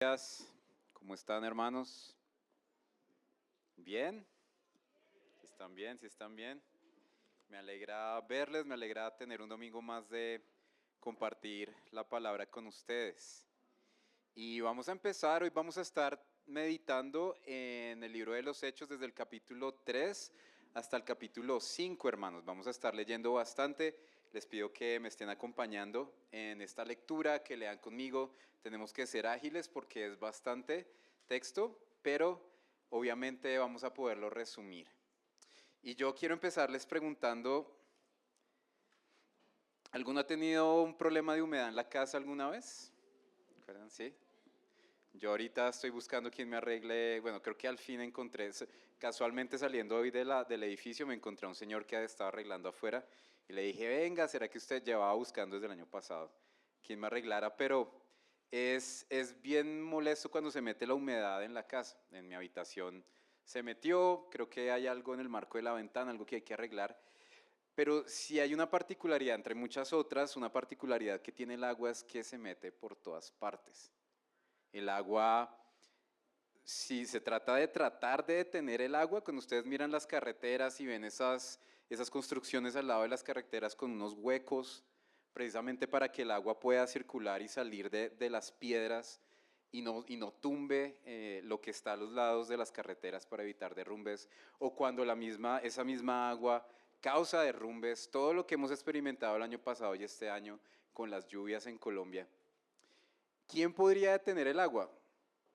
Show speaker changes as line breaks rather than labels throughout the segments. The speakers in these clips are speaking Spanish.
Días. ¿Cómo están, hermanos? ¿Bien? ¿Sí están bien? ¿Sí están bien? Me alegra verles, me alegra tener un domingo más de compartir la palabra con ustedes. Y vamos a empezar, hoy vamos a estar meditando en el libro de los Hechos desde el capítulo 3 hasta el capítulo 5, hermanos. Vamos a estar leyendo bastante. Les pido que me estén acompañando en esta lectura, que lean conmigo. Tenemos que ser ágiles porque es bastante texto, pero obviamente vamos a poderlo resumir. Y yo quiero empezarles preguntando, ¿alguno ha tenido un problema de humedad en la casa alguna vez? ¿Recuerdan? ¿Sí? Yo ahorita estoy buscando quien me arregle, bueno, creo que al fin encontré, casualmente saliendo hoy del edificio me encontré a un señor que estaba arreglando afuera y le dije, venga, ¿será que usted llevaba buscando desde el año pasado quien me arreglara? Pero es bien molesto cuando se mete la humedad en la casa, en mi habitación se metió, creo que hay algo en el marco de la ventana, algo que hay que arreglar, pero si hay una particularidad entre muchas otras, una particularidad que tiene el agua es que se mete por todas partes. El agua, si se trata de tratar de detener el agua, cuando ustedes miran las carreteras y ven esas construcciones al lado de las carreteras con unos huecos, precisamente para que el agua pueda circular y salir de las piedras y no tumbe lo que está a los lados de las carreteras para evitar derrumbes, o cuando esa misma agua causa derrumbes, todo lo que hemos experimentado el año pasado y este año con las lluvias en Colombia. ¿Quién podría detener el agua?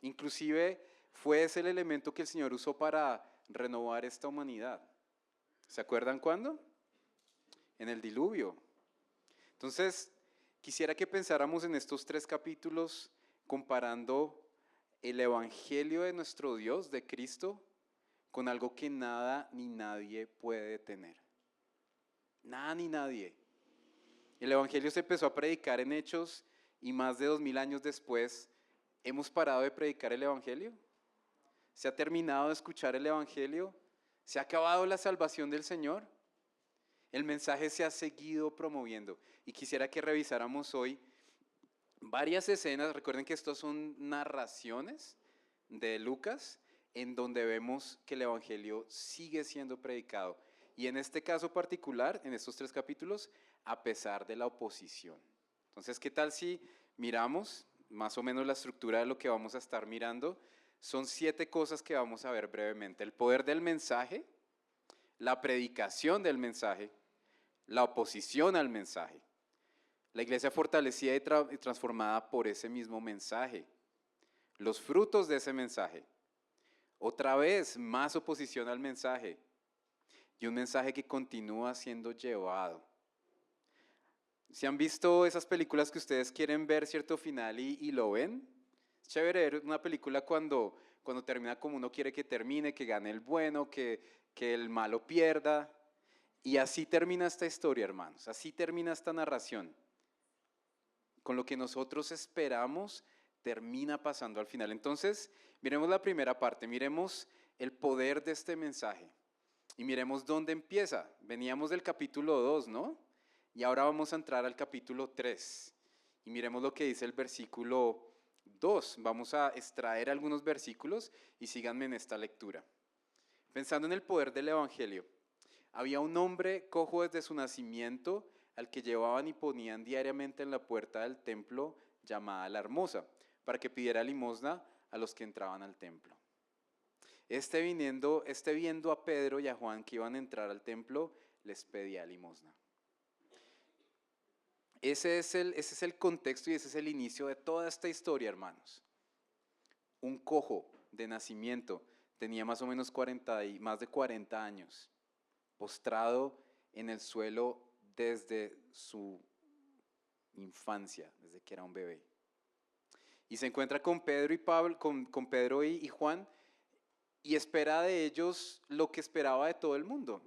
Inclusive fue ese el elemento que el Señor usó para renovar esta humanidad. ¿Se acuerdan cuándo? En el diluvio. Entonces, quisiera que pensáramos en estos 3 capítulos comparando el Evangelio de nuestro Dios, de Cristo, con algo que nada ni nadie puede detener. Nada ni nadie. El Evangelio se empezó a predicar en Hechos y más de 2000 años después, ¿hemos parado de predicar el Evangelio? ¿Se ha terminado de escuchar el Evangelio? ¿Se ha acabado la salvación del Señor? El mensaje se ha seguido promoviendo y quisiera que revisáramos hoy varias escenas. Recuerden que estos son narraciones de Lucas en donde vemos que el Evangelio sigue siendo predicado. Y en este caso particular, en estos 3 capítulos, a pesar de la oposición. Entonces, ¿qué tal si miramos más o menos la estructura de lo que vamos a estar mirando? Son 7 cosas que vamos a ver brevemente. El poder del mensaje, la predicación del mensaje, la oposición al mensaje, la iglesia fortalecida y transformada por ese mismo mensaje, los frutos de ese mensaje, otra vez más oposición al mensaje y un mensaje que continúa siendo llevado. ¿Se han visto esas películas que ustedes quieren ver cierto final y lo ven? Es chévere ver una película cuando termina como uno quiere que termine, que gane el bueno, que el malo pierda. Y así termina esta historia, hermanos, así termina esta narración. Con lo que nosotros esperamos, termina pasando al final. Entonces, miremos la primera parte, miremos el poder de este mensaje y miremos dónde empieza. Veníamos del capítulo 2, ¿no? Y ahora vamos a entrar al capítulo 3 y miremos lo que dice el versículo 2. Vamos a extraer algunos versículos y síganme en esta lectura. Pensando en el poder del Evangelio, había un hombre cojo desde su nacimiento al que llevaban y ponían diariamente en la puerta del templo llamada La Hermosa, para que pidiera limosna a los que entraban al templo. Viendo a Pedro y a Juan que iban a entrar al templo, les pedía limosna. Ese es el contexto y ese es el inicio de toda esta historia, hermanos. Un cojo de nacimiento, tenía más o menos más de 40 años, postrado en el suelo desde su infancia, desde que era un bebé. Y se encuentra con Pedro y Pablo, con Pedro y Juan, y espera de ellos lo que esperaba de todo el mundo.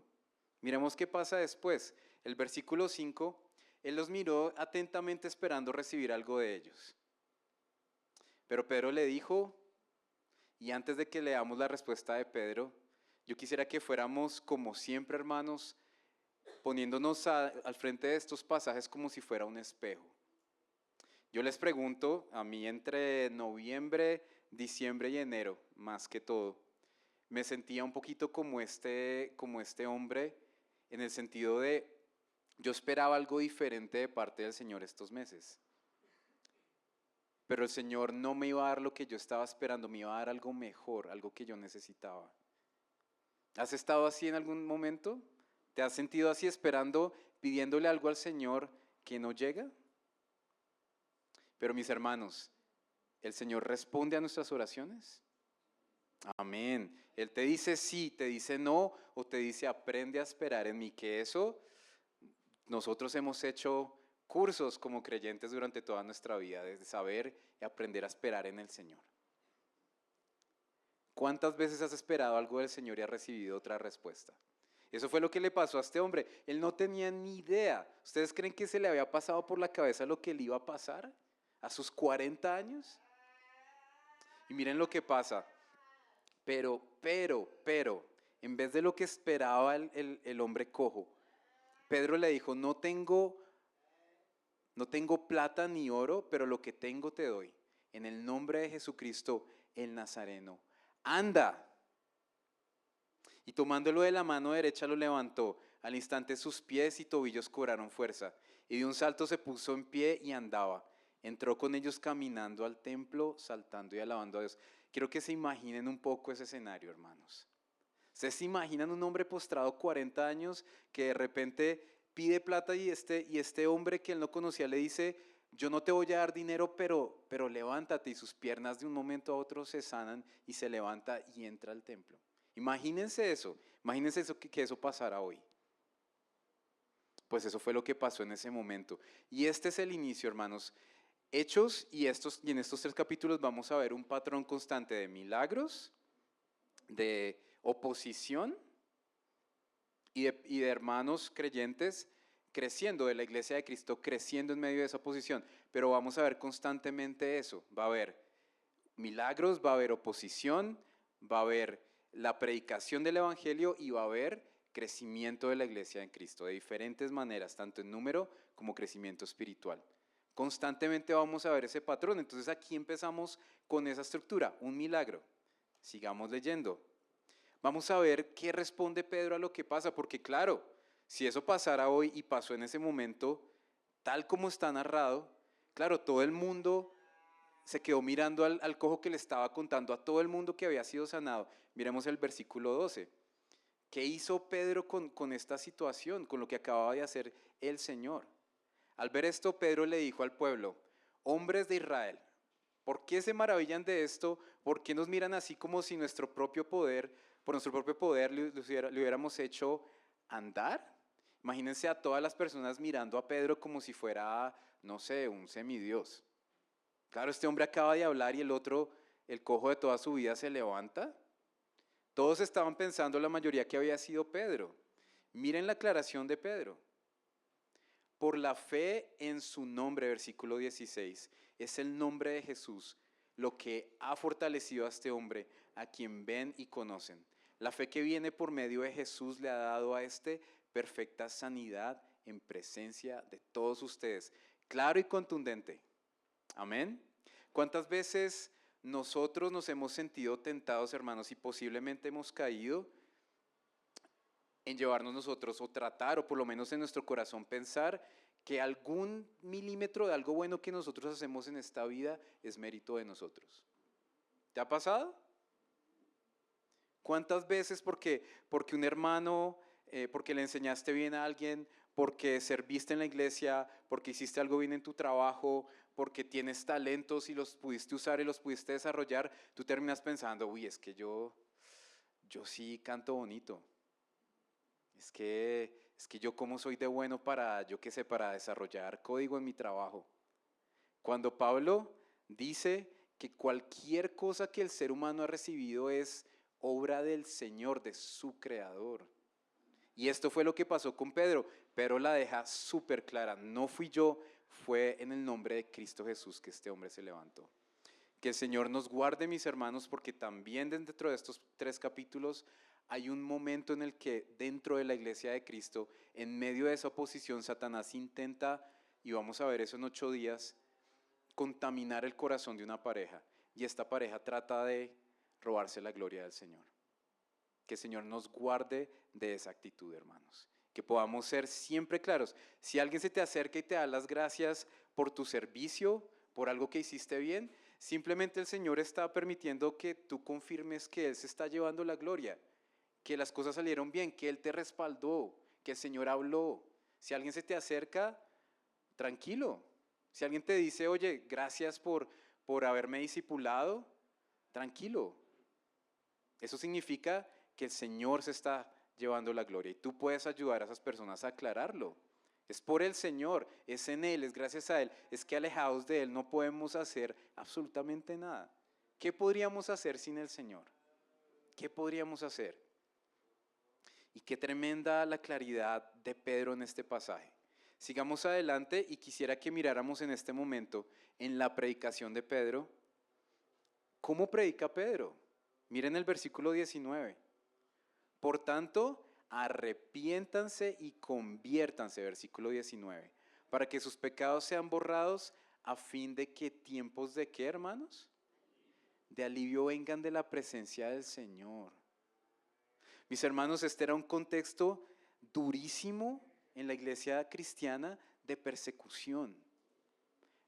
Miremos qué pasa después. El versículo 5, él los miró atentamente esperando recibir algo de ellos. Pero Pedro le dijo, y antes de que leamos la respuesta de Pedro, yo quisiera que fuéramos como siempre, hermanos, poniéndonos al frente de estos pasajes como si fuera un espejo. Yo les pregunto, a mí entre noviembre, diciembre y enero, más que todo, me sentía un poquito como este hombre, en el sentido de, yo esperaba algo diferente de parte del Señor estos meses, pero el Señor no me iba a dar lo que yo estaba esperando, me iba a dar algo mejor, algo que yo necesitaba. ¿Has estado así en algún momento? ¿Te has sentido así esperando, pidiéndole algo al Señor que no llega? Pero mis hermanos, ¿el Señor responde a nuestras oraciones? Amén. Él te dice sí, te dice no, o te dice aprende a esperar en mí, que eso nosotros hemos hecho cursos como creyentes durante toda nuestra vida, de saber y aprender a esperar en el Señor. ¿Cuántas veces has esperado algo del Señor y has recibido otra respuesta? Eso fue lo que le pasó a este hombre. Él no tenía ni idea. ¿Ustedes creen que se le había pasado por la cabeza lo que le iba a pasar a sus 40 años? Y miren lo que pasa. Pero, en vez de lo que esperaba el hombre cojo, Pedro le dijo, no tengo plata ni oro, pero lo que tengo te doy. En el nombre de Jesucristo, el Nazareno. Anda. Y tomándolo de la mano derecha lo levantó. Al instante sus pies y tobillos cobraron fuerza. Y de un salto se puso en pie y andaba. Entró con ellos caminando al templo, saltando y alabando a Dios. Quiero que se imaginen un poco ese escenario, hermanos. ¿Ustedes se imaginan un hombre postrado 40 años que de repente pide plata y este hombre que él no conocía le dice, yo no te voy a dar dinero, pero levántate, y sus piernas de un momento a otro se sanan y se levanta y entra al templo? Imagínense eso, que eso pasara hoy. Pues eso fue lo que pasó en ese momento. Y este es el inicio, hermanos. Hechos y en estos 3 capítulos vamos a ver un patrón constante de milagros, de oposición y de hermanos creyentes creciendo, de la iglesia de Cristo creciendo en medio de esa oposición. Pero vamos a ver constantemente eso. Va a haber milagros, va a haber oposición, va a haber la predicación del evangelio y va a haber crecimiento de la iglesia en Cristo de diferentes maneras, tanto en número como crecimiento espiritual. Constantemente vamos a ver ese patrón. Entonces aquí empezamos con esa estructura, un milagro. Sigamos leyendo. Vamos a ver qué responde Pedro a lo que pasa, porque claro, si eso pasara hoy y pasó en ese momento, tal como está narrado, claro, todo el mundo se quedó mirando al cojo que le estaba contando a todo el mundo que había sido sanado. Miremos el versículo 12. ¿Qué hizo Pedro con esta situación, con lo que acababa de hacer el Señor? Al ver esto, Pedro le dijo al pueblo, hombres de Israel, ¿por qué se maravillan de esto? ¿Por qué nos miran así como si por nuestro propio poder le hubiéramos hecho andar? Imagínense a todas las personas mirando a Pedro como si fuera, no sé, un semidios. Claro, este hombre acaba de hablar y el otro, el cojo de toda su vida, se levanta. Todos estaban pensando, la mayoría, que había sido Pedro. Miren la aclaración de Pedro. Por la fe en su nombre, versículo 16, es el nombre de Jesús lo que ha fortalecido a este hombre, a quien ven y conocen. La fe que viene por medio de Jesús le ha dado a este perfecta sanidad en presencia de todos ustedes. Claro y contundente. Amén. ¿Cuántas veces nosotros nos hemos sentido tentados, hermanos, y posiblemente hemos caído en llevarnos nosotros o tratar, o por lo menos en nuestro corazón pensar, que algún milímetro de algo bueno que nosotros hacemos en esta vida es mérito de nosotros? ¿Te ha pasado? ¿Cuántas veces porque un hermano, porque le enseñaste bien a alguien, porque serviste en la iglesia, porque hiciste algo bien en tu trabajo, porque tienes talentos y los pudiste usar y los pudiste desarrollar, tú terminas pensando, uy, es que yo sí canto bonito. Es que yo como soy de bueno para, yo qué sé, para desarrollar código en mi trabajo. Cuando Pablo dice que cualquier cosa que el ser humano ha recibido es obra del Señor, de su Creador. Y esto fue lo que pasó con Pedro. Pedro la deja súper clara. No fui yo, fue en el nombre de Cristo Jesús que este hombre se levantó. Que el Señor nos guarde, mis hermanos, porque también dentro de estos 3 capítulos hay un momento en el que dentro de la iglesia de Cristo, en medio de esa oposición, Satanás intenta, y vamos a ver eso en 8 días, contaminar el corazón de una pareja y esta pareja trata de robarse la gloria del Señor. Que el Señor nos guarde de esa actitud, hermanos. Que podamos ser siempre claros. Si alguien se te acerca y te da las gracias por tu servicio, por algo que hiciste bien, simplemente el Señor está permitiendo que tú confirmes que Él se está llevando la gloria, que las cosas salieron bien, que Él te respaldó, que el Señor habló. Si alguien se te acerca, tranquilo. Si alguien te dice, oye, gracias por haberme discipulado, tranquilo. Eso significa que el Señor se está llevando la gloria y tú puedes ayudar a esas personas a aclararlo. Es por el Señor, es en Él, es gracias a Él. Es que alejados de Él no podemos hacer absolutamente nada. ¿Qué podríamos hacer sin el Señor? ¿Qué podríamos hacer? Y qué tremenda la claridad de Pedro en este pasaje. Sigamos adelante y quisiera que miráramos en este momento en la predicación de Pedro. ¿Cómo predica Pedro? Miren el versículo 19. Por tanto, arrepiéntanse y conviértanse, versículo 19, para que sus pecados sean borrados a fin de que tiempos de ¿qué, hermanos? De alivio vengan de la presencia del Señor. Mis hermanos, este era un contexto durísimo en la iglesia cristiana de persecución.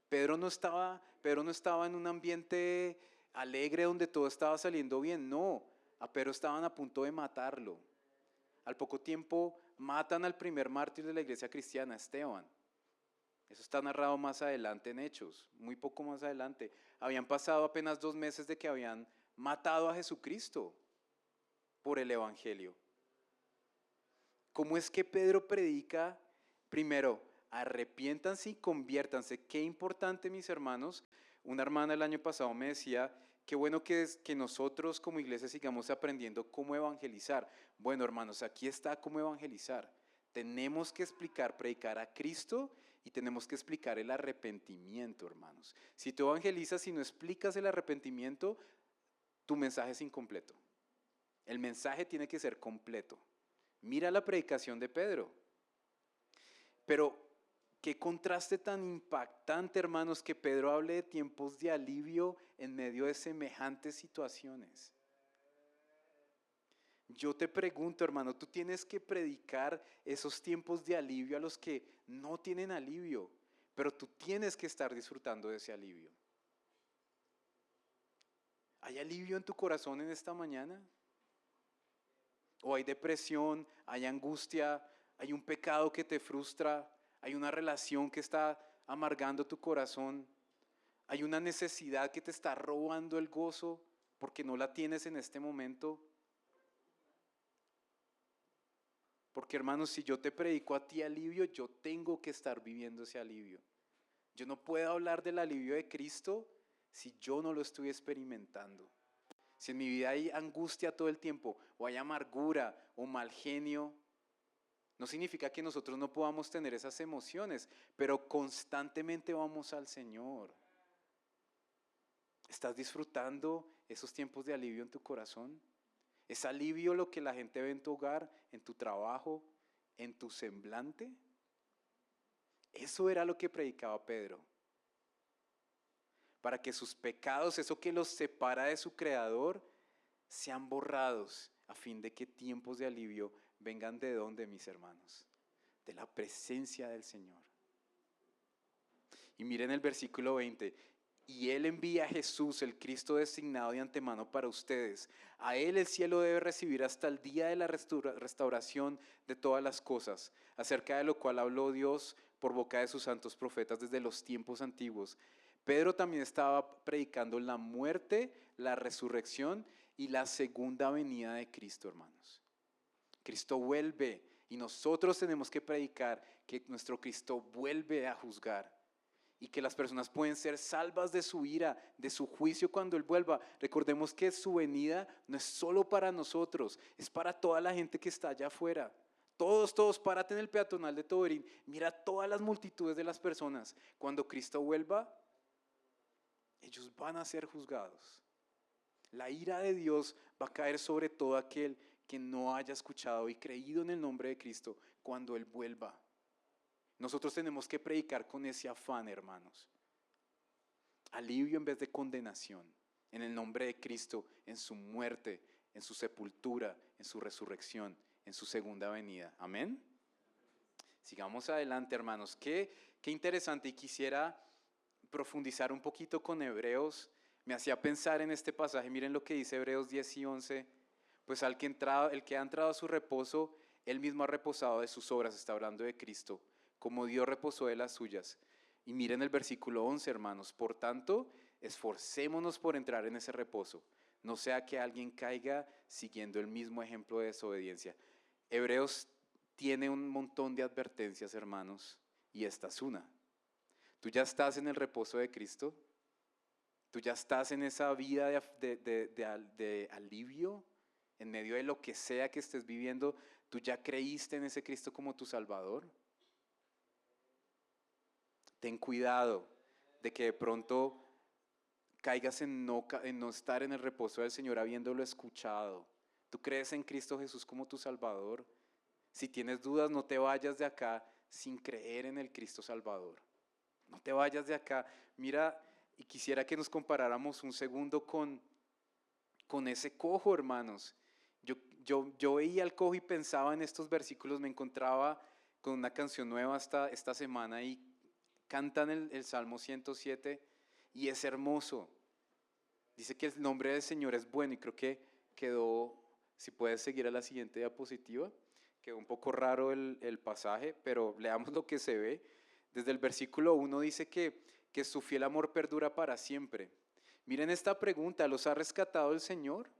Pedro no estaba en un ambiente alegre donde todo estaba saliendo bien, no. A Pedro estaban a punto de matarlo. Al poco tiempo matan al primer mártir de la iglesia cristiana, Esteban. Eso está narrado más adelante en Hechos, muy poco más adelante. Habían pasado apenas 2 meses de que habían matado a Jesucristo por el Evangelio. ¿Cómo es que Pedro predica? Primero, arrepiéntanse y conviértanse. Qué importante, mis hermanos. Una hermana el año pasado me decía, qué bueno que nosotros como iglesia sigamos aprendiendo cómo evangelizar. Bueno, hermanos, aquí está cómo evangelizar. Tenemos que explicar, predicar a Cristo y tenemos que explicar el arrepentimiento, hermanos. Si tú evangelizas y no explicas el arrepentimiento, tu mensaje es incompleto. El mensaje tiene que ser completo. Mira la predicación de Pedro. Pero qué contraste tan impactante, hermanos, que Pedro hable de tiempos de alivio en medio de semejantes situaciones. Yo te pregunto, hermano, tú tienes que predicar esos tiempos de alivio a los que no tienen alivio, pero tú tienes que estar disfrutando de ese alivio. ¿Hay alivio en tu corazón en esta mañana? ¿O hay depresión, hay angustia, hay un pecado que te frustra, hay una relación que está amargando tu corazón, hay una necesidad que te está robando el gozo porque no la tienes en este momento? Porque, hermanos, si yo te predico a ti alivio, yo tengo que estar viviendo ese alivio. Yo no puedo hablar del alivio de Cristo si yo no lo estoy experimentando. Si en mi vida hay angustia todo el tiempo, o hay amargura, o mal genio, no significa que nosotros no podamos tener esas emociones, pero constantemente vamos al Señor. ¿Estás disfrutando esos tiempos de alivio en tu corazón? ¿Es alivio lo que la gente ve en tu hogar, en tu trabajo, en tu semblante? Eso era lo que predicaba Pedro. Para que sus pecados, eso que los separa de su Creador, sean borrados, a fin de que tiempos de alivio vengan ¿de dónde, mis hermanos? De la presencia del Señor. Y miren el versículo 20. Y Él envía a Jesús, el Cristo designado de antemano para ustedes. A Él el cielo debe recibir hasta el día de la restauración de todas las cosas, acerca de lo cual habló Dios por boca de sus santos profetas desde los tiempos antiguos. Pedro también estaba predicando la muerte, la resurrección y la segunda venida de Cristo, hermanos. Cristo vuelve y nosotros tenemos que predicar que nuestro Cristo vuelve a juzgar y que las personas pueden ser salvas de su ira, de su juicio cuando Él vuelva. Recordemos que su venida no es solo para nosotros, es para toda la gente que está allá afuera. Todos, párate en el peatonal de Toberín, mira todas las multitudes de las personas. Cuando Cristo vuelva, ellos van a ser juzgados. La ira de Dios va a caer sobre todo aquel que no haya escuchado y creído en el nombre de Cristo cuando Él vuelva. Nosotros tenemos que predicar con ese afán, hermanos. alivio en vez de condenación, en el nombre de Cristo, en su muerte, en su sepultura, en su resurrección, en su segunda venida. Amén. Sigamos adelante, hermanos. Qué interesante, y quisiera profundizar un poquito con Hebreos. Me hacía pensar en este pasaje. Miren lo que dice Hebreos 10 y 11. Pues el que ha entrado a su reposo, él mismo ha reposado de sus obras. Está hablando de Cristo, como Dios reposó de las suyas. Y miren el versículo 11, hermanos. Por tanto, esforcémonos por entrar en ese reposo, no sea que alguien caiga siguiendo el mismo ejemplo de desobediencia. Hebreos tiene un montón de advertencias, hermanos, y esta es una. Tú ya estás en el reposo de Cristo, tú ya estás en esa vida de alivio en medio de lo que sea que estés viviendo. Tú ya creíste en ese Cristo como tu Salvador. Ten cuidado de que de pronto caigas en no estar en el reposo del Señor habiéndolo escuchado. ¿Tú crees en Cristo Jesús como tu Salvador? Si tienes dudas, no te vayas de acá sin creer en el Cristo Salvador. No te vayas de acá. Mira, y quisiera que nos comparáramos un segundo con ese cojo, hermanos. Yo veía al cojo y pensaba en estos versículos. Me encontraba con una canción nueva esta semana y cantan el Salmo 107 y es hermoso. Dice que el nombre del Señor es bueno, y creo que quedó, si puedes seguir a la siguiente diapositiva, quedó un poco raro el pasaje, pero leamos lo que se ve. Desde el versículo 1 dice que su fiel amor perdura para siempre. Miren esta pregunta: ¿los ha rescatado el Señor?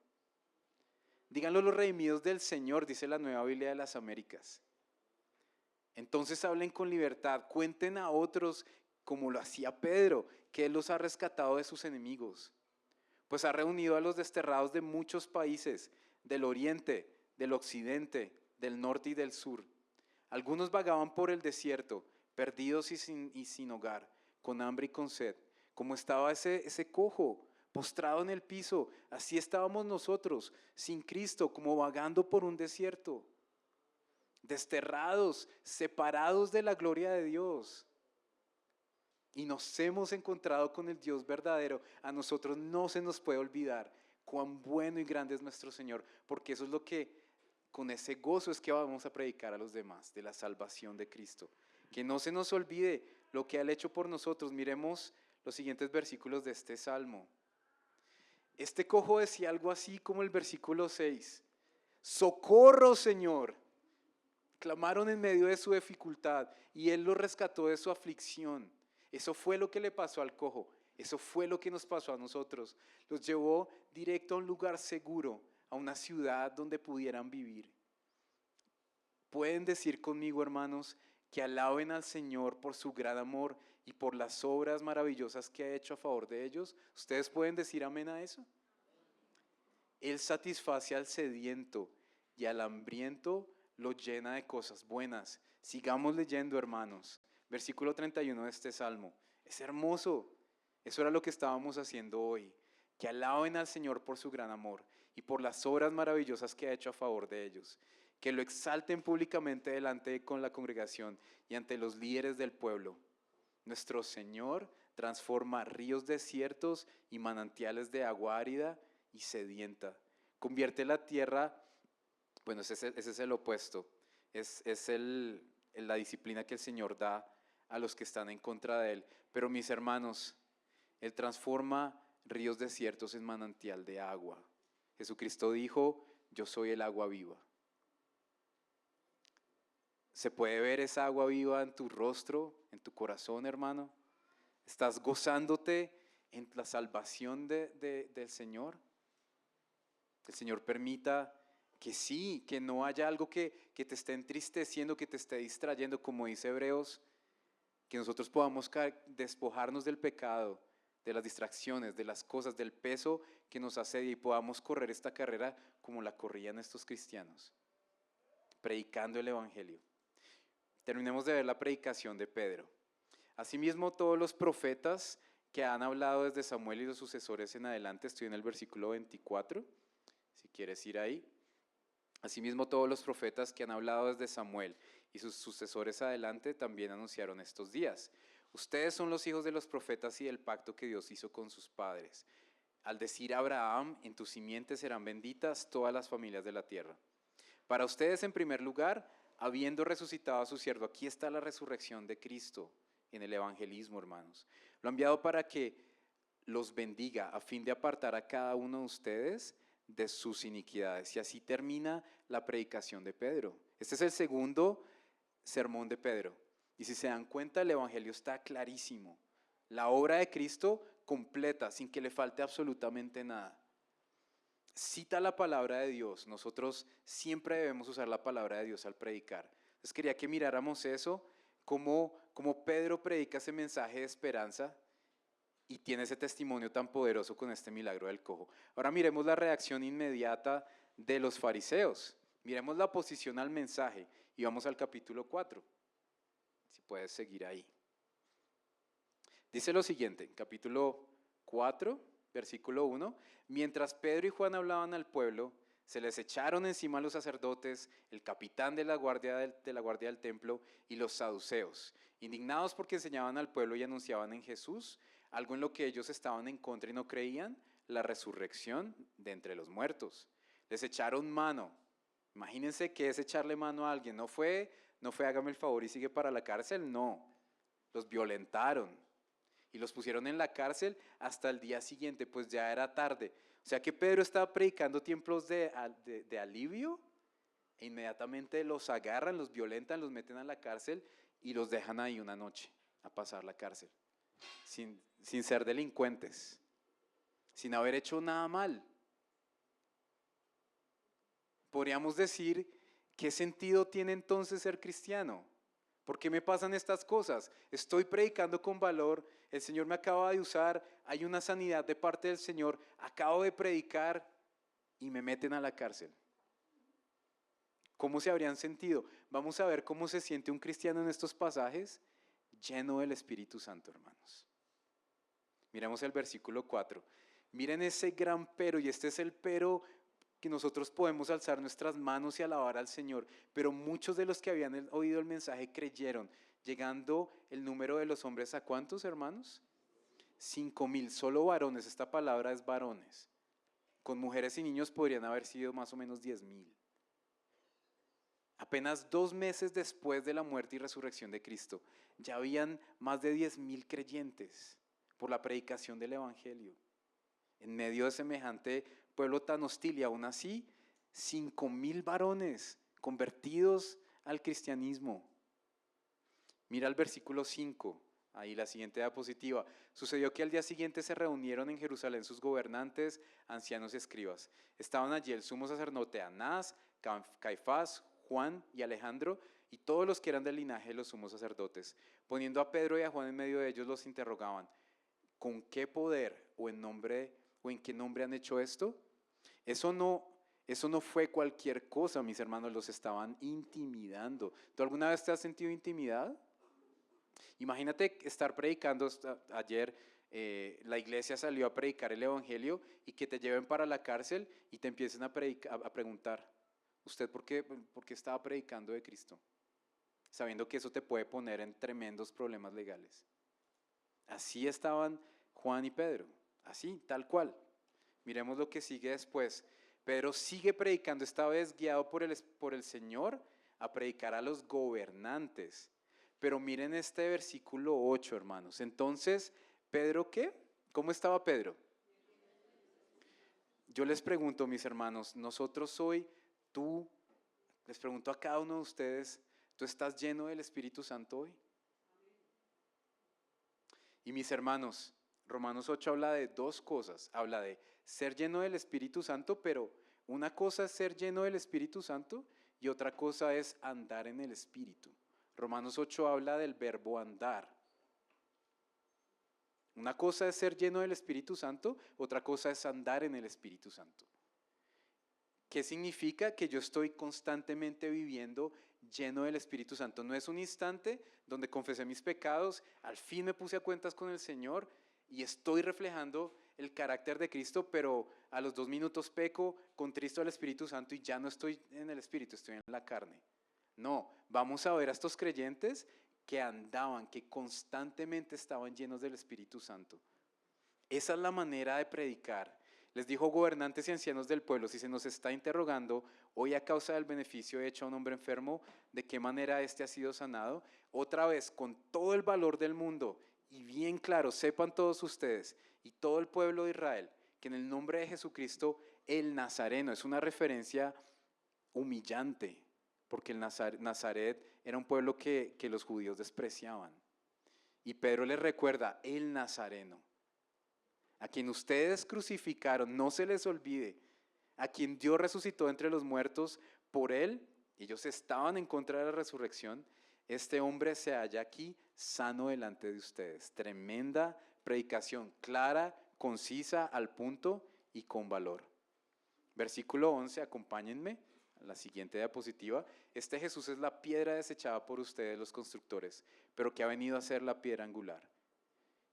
Díganlo los redimidos del Señor, dice la Nueva Biblia de las Américas. Entonces hablen con libertad, cuenten a otros como lo hacía Pedro, que Él los ha rescatado de sus enemigos. Pues ha reunido a los desterrados de muchos países, del oriente, del occidente, del norte y del sur. Algunos vagaban por el desierto, perdidos y sin hogar, con hambre y con sed. Como estaba ese cojo, postrado en el piso, así estábamos nosotros, sin Cristo, como vagando por un desierto. Desterrados, separados de la gloria de Dios. Y nos hemos encontrado con el Dios verdadero. A nosotros no se nos puede olvidar cuán bueno y grande es nuestro Señor, porque eso es lo que, con ese gozo es que vamos a predicar a los demás, de la salvación de Cristo. Que no se nos olvide lo que Él ha hecho por nosotros. Miremos los siguientes versículos de este salmo. Este cojo decía algo así como el versículo 6. ¡Socorro, Señor! Clamaron en medio de su dificultad y Él los rescató de su aflicción. Eso fue lo que le pasó al cojo. Eso fue lo que nos pasó a nosotros. Los llevó directo a un lugar seguro, a una ciudad donde pudieran vivir. Pueden decir conmigo, hermanos, que alaben al Señor por su gran amor y por las obras maravillosas que ha hecho a favor de ellos. ¿Ustedes pueden decir amén a eso? Él satisface al sediento y al hambriento lo llena de cosas buenas. Sigamos leyendo, hermanos. Versículo 31 de este salmo. Es hermoso. Eso era lo que estábamos haciendo hoy. Que alaben al Señor por su gran amor y por las obras maravillosas que ha hecho a favor de ellos. Que lo exalten públicamente delante con la congregación y ante los líderes del pueblo. Nuestro Señor transforma ríos desiertos y manantiales de agua árida y sedienta. Convierte la tierra. Bueno, ese es el opuesto. Es la disciplina que el Señor da a los que están en contra de Él. Pero mis hermanos, Él transforma ríos desiertos en manantial de agua. Jesucristo dijo: yo soy el agua viva. ¿Se puede ver esa agua viva en tu rostro, en tu corazón, hermano? ¿Estás gozándote en la salvación del Señor? El Señor permita que sí, que no haya algo que te esté entristeciendo, que te esté distrayendo, como dice Hebreos, que nosotros podamos despojarnos del pecado, de las distracciones, de las cosas, del peso que nos asedia, y podamos correr esta carrera como la corrían estos cristianos, predicando el Evangelio. Terminemos de ver la predicación de Pedro. Asimismo, todos los profetas que han hablado desde Samuel y los sucesores en adelante, estoy en el versículo 24, si quieres ir ahí. Asimismo, todos los profetas que han hablado desde Samuel y sus sucesores adelante también anunciaron estos días. Ustedes son los hijos de los profetas y del pacto que Dios hizo con sus padres. Al decir a Abraham, en tus simientes serán benditas todas las familias de la tierra. Para ustedes, en primer lugar, habiendo resucitado a su siervo, aquí está la resurrección de Cristo en el evangelismo, hermanos. Lo ha enviado para que los bendiga a fin de apartar a cada uno de ustedes de sus iniquidades. Y así termina la predicación de Pedro. Este es el segundo sermón de Pedro. Y si se dan cuenta, el evangelio está clarísimo. La obra de Cristo completa, sin que le falte absolutamente nada. Cita la palabra de Dios. Nosotros siempre debemos usar la palabra de Dios al predicar. Entonces quería que miráramos eso, cómo Pedro predica ese mensaje de esperanza y tiene ese testimonio tan poderoso con este milagro del cojo. Ahora miremos la reacción inmediata de los fariseos. Miremos la oposición al mensaje y vamos al capítulo 4. Si puedes seguir ahí. Dice lo siguiente, capítulo 4, versículo 1. Mientras Pedro y Juan hablaban al pueblo, se les echaron encima los sacerdotes, el capitán de la guardia del templo y los saduceos, indignados porque enseñaban al pueblo y anunciaban en Jesús algo en lo que ellos estaban en contra y no creían, la resurrección de entre los muertos. Les echaron mano. Imagínense qué es echarle mano a alguien. No fue hágame el favor y sigue para la cárcel, no. Los violentaron y los pusieron en la cárcel hasta el día siguiente, pues ya era tarde. O sea que Pedro estaba predicando tiempos de alivio e inmediatamente los agarran, los violentan, los meten a la cárcel y los dejan ahí una noche a pasar la cárcel, sin ser delincuentes, sin haber hecho nada mal. Podríamos decir, ¿qué sentido tiene entonces ser cristiano? ¿Por qué me pasan estas cosas? Estoy predicando con valor, el Señor me acaba de usar, hay una sanidad de parte del Señor, acabo de predicar y me meten a la cárcel. ¿Cómo se habrían sentido? Vamos a ver cómo se siente un cristiano en estos pasajes, lleno del Espíritu Santo, hermanos. Miremos el versículo 4. Miren ese gran pero, y este es el pero que nosotros podemos alzar nuestras manos y alabar al Señor, pero muchos de los que habían oído el mensaje creyeron, llegando el número de los hombres ¿a cuántos, hermanos? 5,000, solo varones, esta palabra es varones. Con mujeres y niños podrían haber sido más o menos 10,000. Apenas 2 meses después de la muerte y resurrección de Cristo, ya habían más de 10,000 creyentes por la predicación del Evangelio. En medio de semejante pueblo tan hostil y aún así, 5,000 varones convertidos al cristianismo. Mira el versículo 5, ahí la siguiente diapositiva. Sucedió que al día siguiente se reunieron en Jerusalén sus gobernantes, ancianos y escribas. Estaban allí el sumo sacerdote Anás, Caifás, Juan y Alejandro y todos los que eran del linaje de los sumos sacerdotes. Poniendo a Pedro y a Juan en medio de ellos los interrogaban. ¿Con qué poder o en qué nombre han hecho esto? Eso no fue cualquier cosa, mis hermanos, los estaban intimidando. ¿Tú alguna vez te has sentido intimidado? Imagínate estar predicando ayer, la iglesia salió a predicar el evangelio y que te lleven para la cárcel y te empiecen a preguntar, ¿usted por qué estaba predicando de Cristo? Sabiendo que eso te puede poner en tremendos problemas legales. Así estaban Juan y Pedro, así, tal cual. Miremos lo que sigue después. Pedro sigue predicando, esta vez guiado por el Señor, a predicar a los gobernantes. Pero miren este versículo 8, hermanos. Entonces, ¿Pedro qué? ¿Cómo estaba Pedro? Yo les pregunto, mis hermanos, nosotros hoy, les pregunto a cada uno de ustedes, ¿tú estás lleno del Espíritu Santo hoy? Y mis hermanos, Romanos 8 habla de 2 cosas. Habla de ser lleno del Espíritu Santo, pero una cosa es ser lleno del Espíritu Santo y otra cosa es andar en el Espíritu. Romanos 8 habla del verbo andar. Una cosa es ser lleno del Espíritu Santo, otra cosa es andar en el Espíritu Santo. ¿Qué significa? Que yo estoy constantemente viviendo lleno del Espíritu Santo. No es un instante donde confesé mis pecados, al fin me puse a cuentas con el Señor y estoy reflejando el carácter de Cristo, pero a los 2 minutos peco, contristo al Espíritu Santo y ya no estoy en el Espíritu, estoy en la carne. No, vamos a ver a estos creyentes que andaban, que constantemente estaban llenos del Espíritu Santo. Esa es la manera de predicar. Les dijo gobernantes y ancianos del pueblo, si se nos está interrogando hoy a causa del beneficio hecho a un hombre enfermo, ¿de qué manera éste ha sido sanado? Otra vez, con todo el valor del mundo y bien claro, sepan todos ustedes y todo el pueblo de Israel, que en el nombre de Jesucristo, el Nazareno, es una referencia humillante, porque el Nazaret era un pueblo que los judíos despreciaban. Y Pedro les recuerda, el Nazareno, a quien ustedes crucificaron, no se les olvide, a quien Dios resucitó entre los muertos, por él, ellos estaban en contra de la resurrección, este hombre se halla aquí sano delante de ustedes. Tremenda predicación, clara, concisa, al punto y con valor. Versículo 11, acompáñenme a la siguiente diapositiva. Este Jesús es la piedra desechada por ustedes los constructores, pero que ha venido a ser la piedra angular.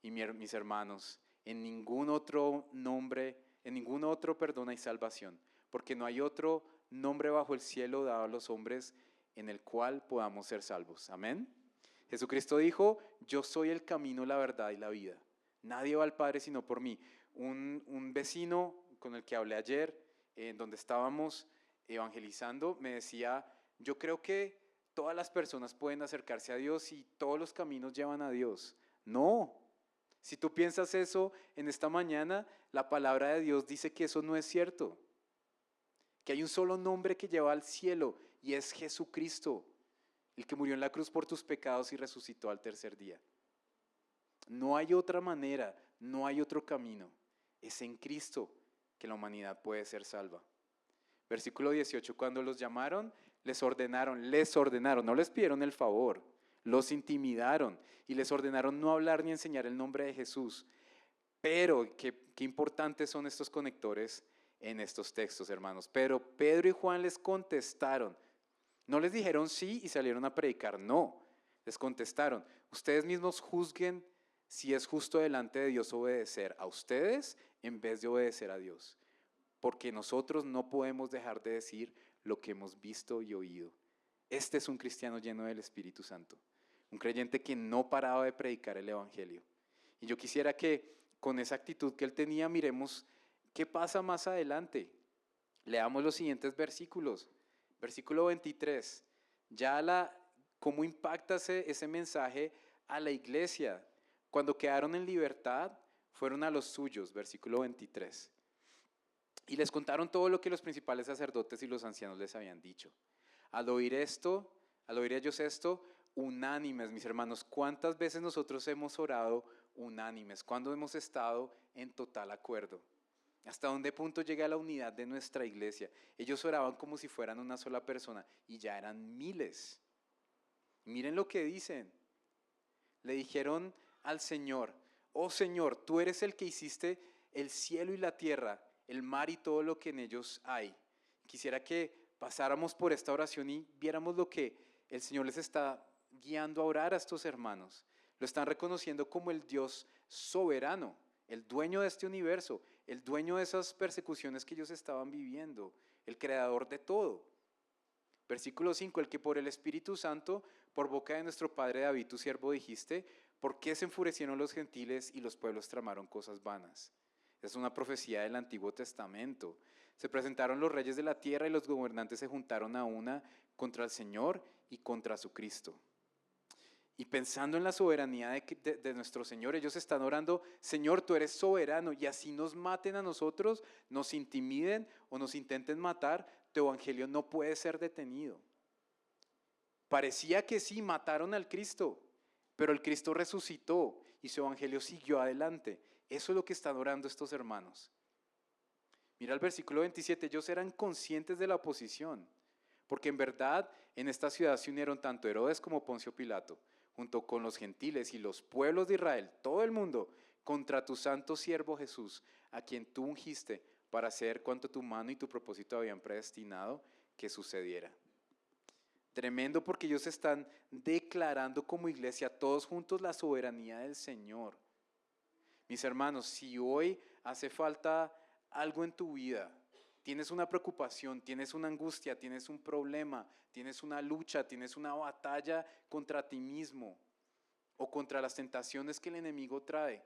Y mis hermanos, en ningún otro nombre, en ningún otro perdón hay salvación, porque no hay otro nombre bajo el cielo dado a los hombres en el cual podamos ser salvos. Amén. Jesucristo dijo, yo soy el camino, la verdad y la vida. Nadie va al Padre sino por mí. Un vecino con el que hablé ayer, en donde estábamos evangelizando, me decía, yo creo que todas las personas pueden acercarse a Dios y todos los caminos llevan a Dios. No. Si tú piensas eso en esta mañana, la palabra de Dios dice que eso no es cierto. Que hay un solo nombre que lleva al cielo y es Jesucristo, el que murió en la cruz por tus pecados y resucitó al tercer día. No hay otra manera, no hay otro camino. Es en Cristo que la humanidad puede ser salva. Versículo 18, cuando los llamaron, les ordenaron, no les pidieron el favor, los intimidaron y les ordenaron no hablar ni enseñar el nombre de Jesús. Pero, qué importantes son estos conectores en estos textos, hermanos. Pero Pedro y Juan les contestaron. No les dijeron sí y salieron a predicar, no. Les contestaron, ustedes mismos juzguen si es justo delante de Dios obedecer a ustedes en vez de obedecer a Dios. Porque nosotros no podemos dejar de decir lo que hemos visto y oído. Este es un cristiano lleno del Espíritu Santo. Un creyente que no paraba de predicar el Evangelio. Y yo quisiera que con esa actitud que él tenía, miremos qué pasa más adelante. Leamos los siguientes versículos. Versículo 23. ¿Cómo impacta ese mensaje a la iglesia? Cuando quedaron en libertad, fueron a los suyos. Versículo 23. Y les contaron todo lo que los principales sacerdotes y los ancianos les habían dicho. Al oír ellos esto, unánimes, mis hermanos, ¿cuántas veces nosotros hemos orado unánimes? ¿Cuándo hemos estado en total acuerdo? ¿Hasta dónde punto llega la unidad de nuestra iglesia? Ellos oraban como si fueran una sola persona y ya eran miles. Miren lo que dicen. Le dijeron al Señor, oh Señor, tú eres el que hiciste el cielo y la tierra, el mar y todo lo que en ellos hay. Quisiera que pasáramos por esta oración y viéramos lo que el Señor les está guiando a orar a estos hermanos. Lo están reconociendo como el Dios soberano, el dueño de este universo, el dueño de esas persecuciones que ellos estaban viviendo, el creador de todo. Versículo 5, el que por el Espíritu Santo, por boca de nuestro padre David, tu siervo, dijiste, ¿por qué se enfurecieron los gentiles y los pueblos tramaron cosas vanas? Es una profecía del Antiguo Testamento. Se presentaron los reyes de la tierra y los gobernantes se juntaron a una contra el Señor y contra su Cristo. Y pensando en la soberanía de nuestro Señor, ellos están orando, Señor, tú eres soberano, y así nos maten a nosotros, nos intimiden o nos intenten matar, tu evangelio no puede ser detenido. Parecía que sí, mataron al Cristo, pero el Cristo resucitó y su evangelio siguió adelante. Eso es lo que están orando estos hermanos. Mira el versículo 27, ellos eran conscientes de la oposición, porque en verdad en esta ciudad se unieron tanto Herodes como Poncio Pilato, junto con los gentiles y los pueblos de Israel, todo el mundo, contra tu santo siervo Jesús, a quien tú ungiste para hacer cuanto tu mano y tu propósito habían predestinado que sucediera. Tremendo, porque ellos están declarando como iglesia todos juntos la soberanía del Señor. Mis hermanos, si hoy hace falta algo en tu vida, tienes una preocupación, tienes una angustia, tienes un problema, tienes una lucha, tienes una batalla contra ti mismo, o contra las tentaciones que el enemigo trae.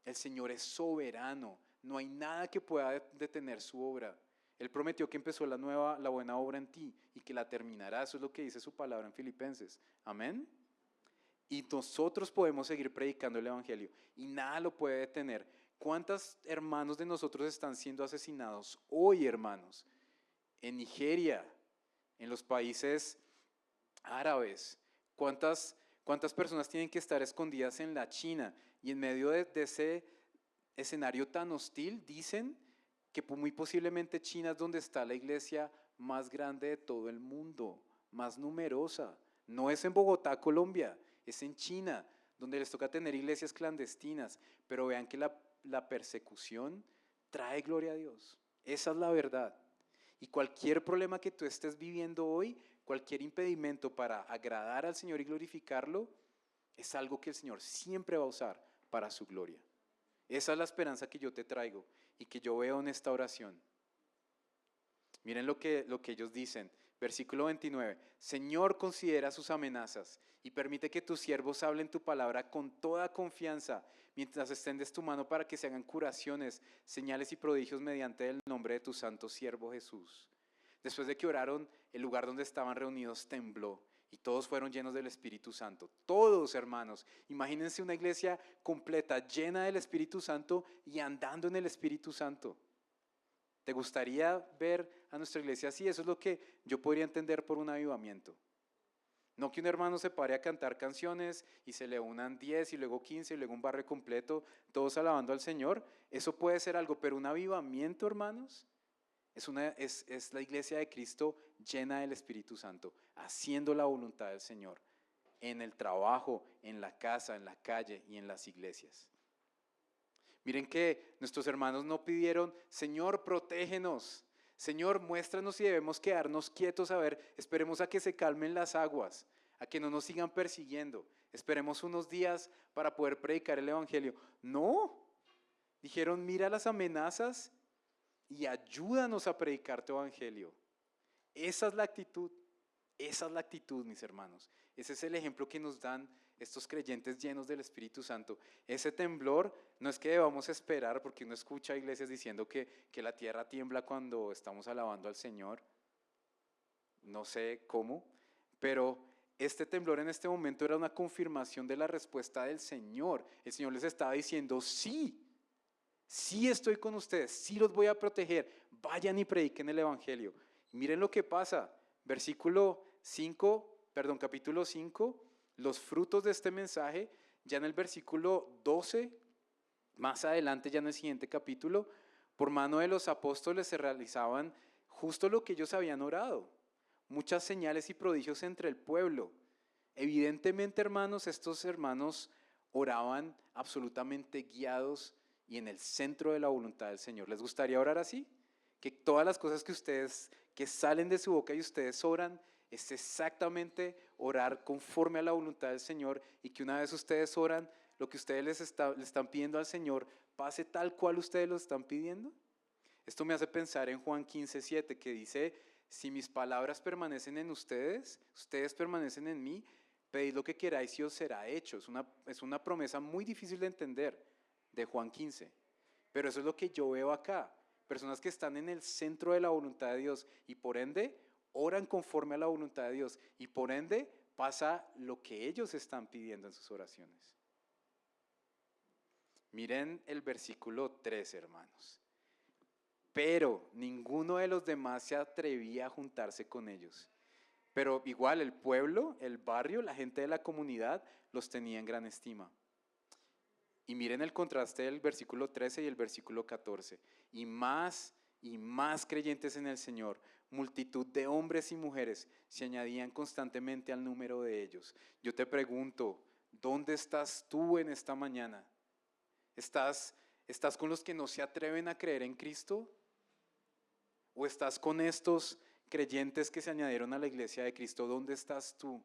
El Señor es soberano, no hay nada que pueda detener su obra. Él prometió que empezó la buena obra en ti y que la terminará. Eso es lo que dice su palabra en Filipenses. Amén. Y nosotros podemos seguir predicando el Evangelio y nada lo puede detener. ¿Cuántos hermanos de nosotros están siendo asesinados hoy, hermanos? En Nigeria, en los países árabes. ¿Cuántas personas tienen que estar escondidas en la China? Y en medio de ese escenario tan hostil, dicen que muy posiblemente China es donde está la iglesia más grande de todo el mundo, más numerosa. No es en Bogotá, Colombia, es en China, donde les toca tener iglesias clandestinas. Pero vean que la persecución trae gloria a Dios. Esa es la verdad. Y cualquier problema que tú estés viviendo hoy, cualquier impedimento para agradar al Señor y glorificarlo, es algo que el Señor siempre va a usar para su gloria. Esa es la esperanza que yo te traigo y que yo veo en esta oración. Miren lo que ellos dicen. Versículo 29. Señor, considera sus amenazas y permite que tus siervos hablen tu palabra con toda confianza, mientras extendes tu mano para que se hagan curaciones, señales y prodigios mediante el nombre de tu santo siervo Jesús. Después de que oraron, el lugar donde estaban reunidos tembló y todos fueron llenos del Espíritu Santo. Todos, hermanos. Imagínense una iglesia completa, llena del Espíritu Santo y andando en el Espíritu Santo. ¿Te gustaría ver a nuestra iglesia así? Eso es lo que yo podría entender por un avivamiento. No que un hermano se pare a cantar canciones y se le unan 10 y luego 15 y luego un barrio completo, todos alabando al Señor. Eso puede ser algo, pero un avivamiento, hermanos, es la iglesia de Cristo llena del Espíritu Santo, haciendo la voluntad del Señor, en el trabajo, en la casa, en la calle y en las iglesias. Miren que nuestros hermanos no pidieron, Señor, protégenos, Señor, muéstranos si debemos quedarnos quietos, a ver, esperemos a que se calmen las aguas, a que no nos sigan persiguiendo, esperemos unos días para poder predicar el Evangelio. No, dijeron, mira las amenazas y ayúdanos a predicar tu Evangelio. Esa es la actitud, mis hermanos. Ese es el ejemplo que nos dan estos creyentes llenos del Espíritu Santo. Ese temblor no es que debamos esperar, porque uno escucha iglesias diciendo que la tierra tiembla cuando estamos alabando al Señor. No sé cómo, pero este temblor en este momento era una confirmación de la respuesta del Señor. El Señor les estaba diciendo, sí estoy con ustedes, sí los voy a proteger, vayan y prediquen el Evangelio. Miren lo que pasa, capítulo 5, los frutos de este mensaje, ya en el versículo 12, más adelante ya en el siguiente capítulo, por mano de los apóstoles se realizaban justo lo que ellos habían orado, muchas señales y prodigios entre el pueblo. Evidentemente, hermanos, estos hermanos oraban absolutamente guiados y en el centro de la voluntad del Señor. ¿Les gustaría orar así? Que todas las cosas que salen de su boca y ustedes oran, es exactamente orar conforme a la voluntad del Señor, y que una vez ustedes oran, lo que ustedes le están pidiendo al Señor pase tal cual ustedes lo están pidiendo. Esto me hace pensar en Juan 15:7, que dice, si mis palabras permanecen en ustedes, ustedes permanecen en mí, pedid lo que queráis y os será hecho. Es una promesa muy difícil de entender de Juan 15, pero eso es lo que yo veo acá. Personas que están en el centro de la voluntad de Dios y por ende oran conforme a la voluntad de Dios y por ende pasa lo que ellos están pidiendo en sus oraciones. Miren el versículo 3, hermanos. Pero ninguno de los demás se atrevía a juntarse con ellos. Pero igual el pueblo, el barrio, la gente de la comunidad los tenía en gran estima. Y miren el contraste del versículo 13 y el versículo 14. Y más creyentes en el Señor, multitud de hombres y mujeres se añadían constantemente al número de ellos. Yo te pregunto, ¿dónde estás tú en esta mañana? ¿Estás con los que no se atreven a creer en Cristo? ¿O estás con estos creyentes que se añadieron a la iglesia de Cristo? ¿Dónde estás tú?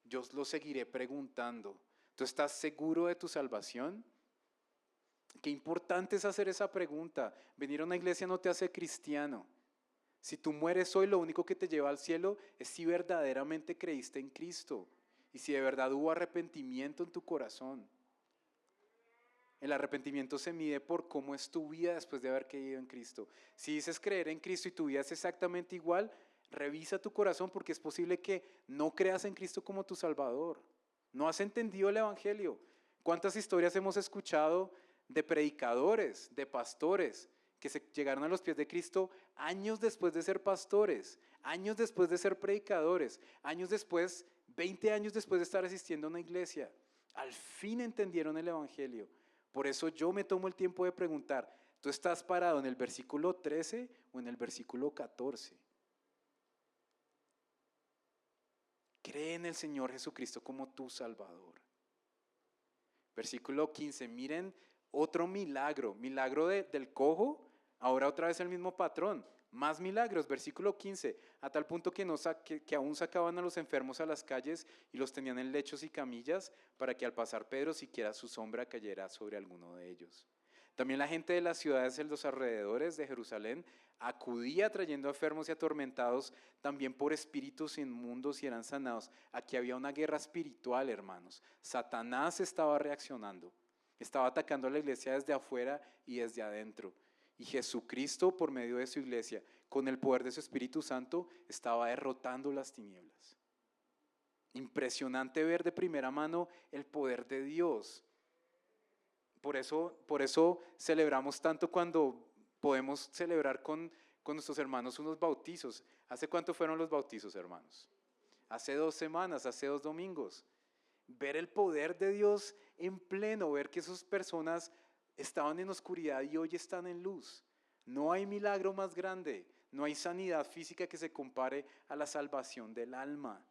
Yo lo seguiré preguntando. ¿Tú estás seguro de tu salvación? Qué importante es hacer esa pregunta. Venir a una iglesia no te hace cristiano. Si tú mueres hoy, lo único que te lleva al cielo es si verdaderamente creíste en Cristo. y si de verdad hubo arrepentimiento en tu corazón. El arrepentimiento se mide por cómo es tu vida después de haber creído en Cristo. Si dices creer en Cristo y tu vida es exactamente igual, revisa tu corazón porque es posible que no creas en Cristo como tu Salvador. No has entendido el Evangelio. ¿Cuántas historias hemos escuchado de predicadores, de pastores, que se llegaron a los pies de Cristo años después de ser pastores, años después de ser predicadores, años después, 20 años después de estar asistiendo a una iglesia? Al fin entendieron el Evangelio. Por eso yo me tomo el tiempo de preguntar, ¿tú estás parado en el versículo 13 o en el versículo 14? Cree en el Señor Jesucristo como tu Salvador. Versículo 15, miren otro milagro, del cojo, ahora otra vez el mismo patrón, más milagros, versículo 15, a tal punto que aún sacaban a los enfermos a las calles y los tenían en lechos y camillas para que al pasar Pedro siquiera su sombra cayera sobre alguno de ellos. También la gente de las ciudades de los alrededores de Jerusalén acudía trayendo enfermos y atormentados también por espíritus inmundos y eran sanados. Aquí había una guerra espiritual, hermanos. Satanás estaba reaccionando, estaba atacando a la iglesia desde afuera y desde adentro. Y Jesucristo, por medio de su iglesia, con el poder de su Espíritu Santo, estaba derrotando las tinieblas. Impresionante ver de primera mano el poder de Dios. Por eso celebramos tanto cuando podemos celebrar con nuestros hermanos unos bautizos. ¿Hace cuánto fueron los bautizos, hermanos? Hace 2 semanas, hace 2 domingos. Ver el poder de Dios en pleno, ver que esas personas estaban en oscuridad y hoy están en luz. No hay milagro más grande, no hay sanidad física que se compare a la salvación del alma.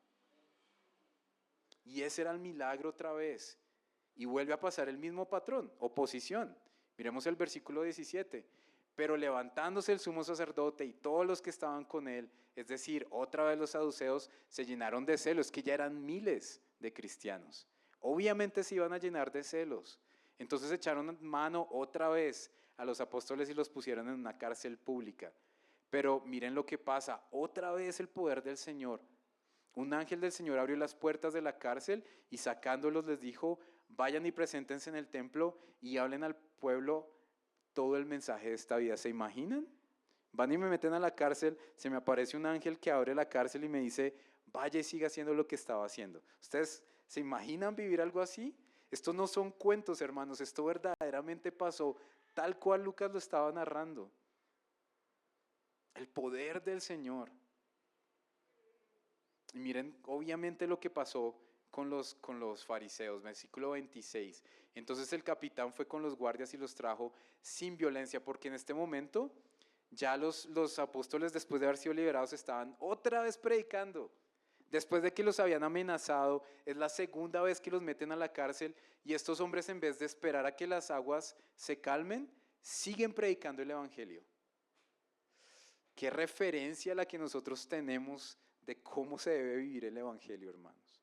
Y ese era el milagro otra vez. Y vuelve a pasar el mismo patrón, oposición. Miremos el versículo 17. Pero levantándose el sumo sacerdote y todos los que estaban con él, es decir, otra vez los saduceos, se llenaron de celos, que ya eran miles de cristianos. Obviamente se iban a llenar de celos. Entonces echaron mano otra vez a los apóstoles y los pusieron en una cárcel pública. Pero miren lo que pasa, otra vez el poder del Señor. Un ángel del Señor abrió las puertas de la cárcel y sacándolos les dijo: vayan y preséntense en el templo y hablen al pueblo todo el mensaje de esta vida. ¿Se imaginan? Van y me meten a la cárcel, se me aparece un ángel que abre la cárcel y me dice: vaya y siga haciendo lo que estaba haciendo. ¿Ustedes se imaginan vivir algo así? Estos no son cuentos, hermanos, esto verdaderamente pasó tal cual Lucas lo estaba narrando. El poder del Señor. Y miren, obviamente lo que pasó con los fariseos, versículo 26. Entonces el capitán fue con los guardias y los trajo sin violencia, porque en este momento ya los apóstoles, después de haber sido liberados, estaban otra vez predicando. Después de que los habían amenazado, es la segunda vez que los meten a la cárcel y estos hombres, en vez de esperar a que las aguas se calmen, siguen predicando el evangelio. Qué referencia la que nosotros tenemos de cómo se debe vivir el evangelio, hermanos.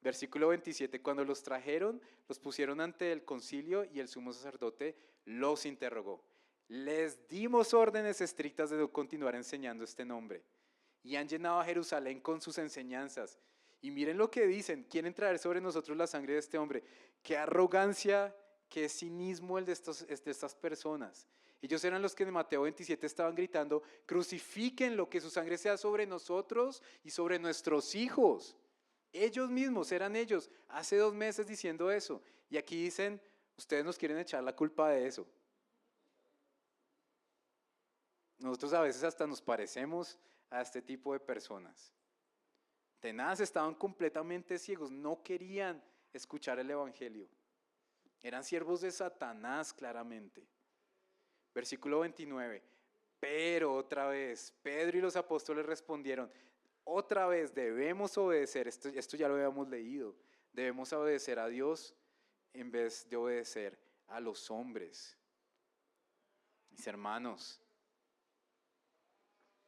Versículo 27, cuando los trajeron, los pusieron ante el concilio y el sumo sacerdote los interrogó. Les dimos órdenes estrictas de no continuar enseñando este nombre y han llenado a Jerusalén con sus enseñanzas. Y miren lo que dicen, quieren traer sobre nosotros la sangre de este hombre. Qué arrogancia, qué cinismo el de estas personas. Ellos eran los que en Mateo 27 estaban gritando: crucifíquenlo, que su sangre sea sobre nosotros y sobre nuestros hijos. Ellos mismos, eran ellos, hace 2 meses diciendo eso. Y aquí dicen: ustedes nos quieren echar la culpa de eso. Nosotros a veces hasta nos parecemos a este tipo de personas. Tenaz, estaban completamente ciegos, no querían escuchar el evangelio. Eran siervos de Satanás, claramente. Versículo 29. Pero otra vez, Pedro y los apóstoles respondieron: otra vez debemos obedecer, esto ya lo habíamos leído, debemos obedecer a Dios en vez de obedecer a los hombres. Mis hermanos,